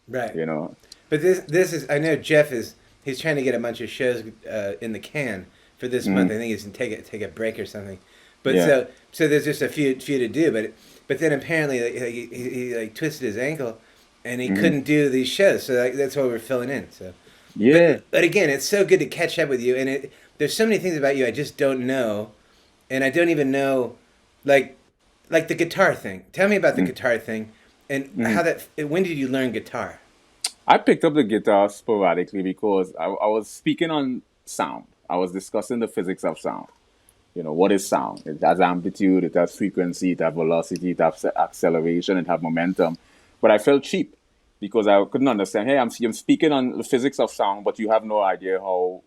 Right. you know. But this is, I know Jeff he's trying to get a bunch of shows in the can for this month. Mm, I think he's gonna take a break or something. But yeah. so there's just a few to do. But then apparently like, he like twisted his ankle, and he Hmm. couldn't do these shows. So like, that's why we're filling in. So, Yeah. but again, it's so good to catch up with you. And there's so many things about you I just don't know, and I don't even know, like like the guitar thing. Tell me about the Mm, guitar thing, and mm. how that. When did you learn guitar? I picked up the guitar sporadically because I was speaking on sound. I was discussing the physics of sound. What is sound? It has amplitude, it has frequency, it has velocity, it has acceleration, it has momentum. But I felt cheap because I couldn't understand. Hey, I'm speaking on the physics of sound, but you have no idea how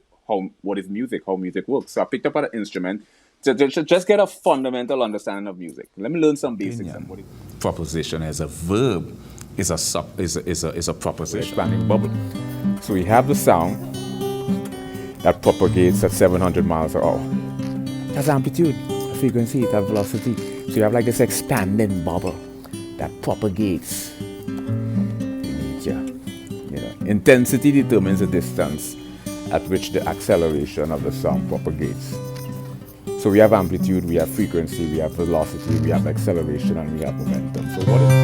what is music, how music works. So I picked up an instrument to just get a fundamental understanding of music. Let me learn some basics and what Opinion. it Proposition as a verb is a proposition. Expanding bubble. So we have the sound that propagates at 700 miles per hour. That's amplitude, frequency, that velocity. So you have like this expanding bubble that propagates in nature. Intensity determines the distance at which the acceleration of the sound propagates. So we have amplitude, we have frequency, we have velocity, we have acceleration, and we have momentum. So what is